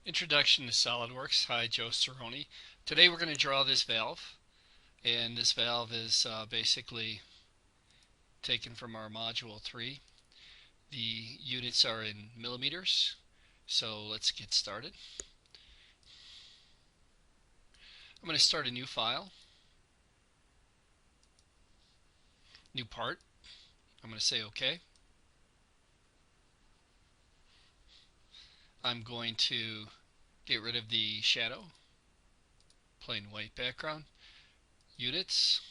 Introduction to SolidWorks. Hi, Joe Cerrone. Today we're going to draw this valve, and this valve is basically taken from our Module 3. The units are in millimeters, so let's get started. I'm going to start a new file, new part. I'm going to say OK. I'm going to get rid of the shadow, plain white background, units,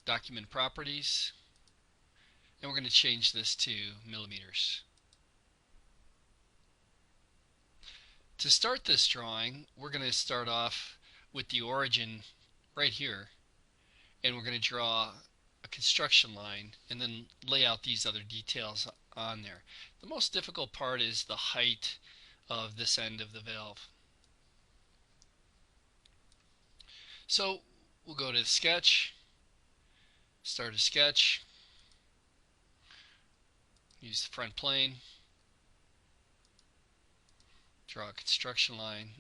document properties, and we're going to change this to millimeters. To start this drawing, we're going to start off with the origin right here, and we're going to draw a construction line and then lay out these other details on there. The most difficult part is the height of this end of the valve. So we'll go to sketch, start a sketch, use the front plane, draw a construction line.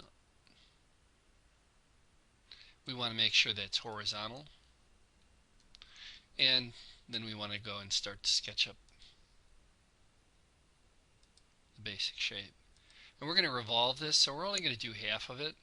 We want to make sure that it's horizontal, and then we want to go and start to sketch up the basic shape. And we're going to revolve this, so we're only going to do half of it.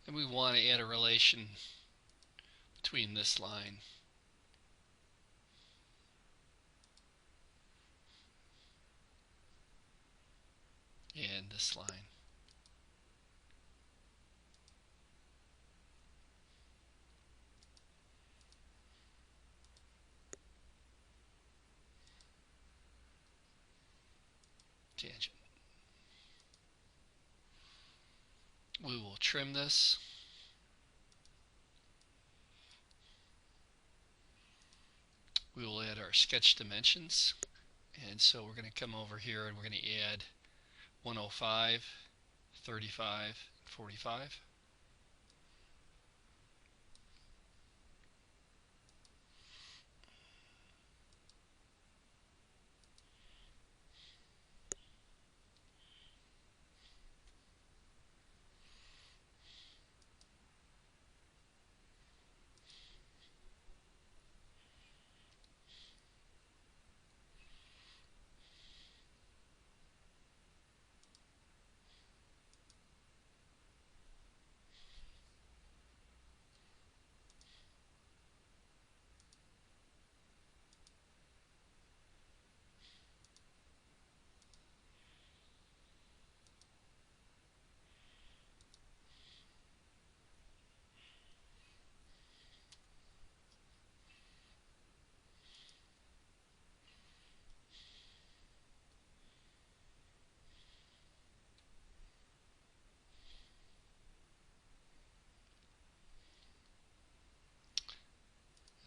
And we want to add a relation between this line and this line. Tangent. We will trim this. We will add our sketch dimensions. And so we're going to come over here and we're going to add 105, 35, 45.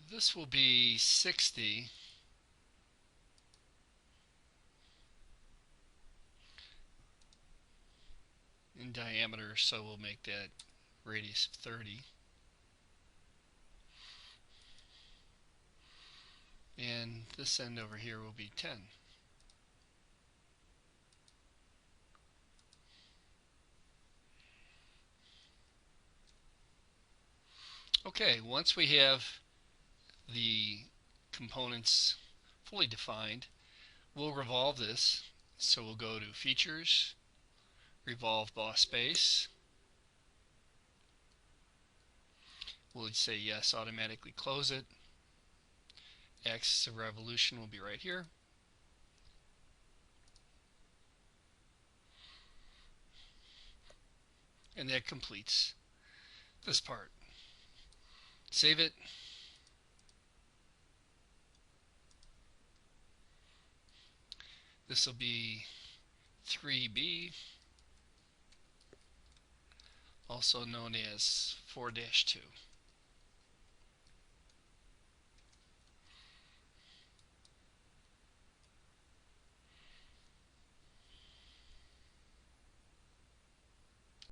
This will be 60 in diameter, so we'll make that radius of 30. And this end over here will be 10. Okay, once we have the components fully defined. We'll revolve this, so we'll go to Features, Revolve Boss Base. We'll say yes, automatically close it. Axis of revolution will be right here. And that completes this part. Save it. This will be 3B, also known as 4-2.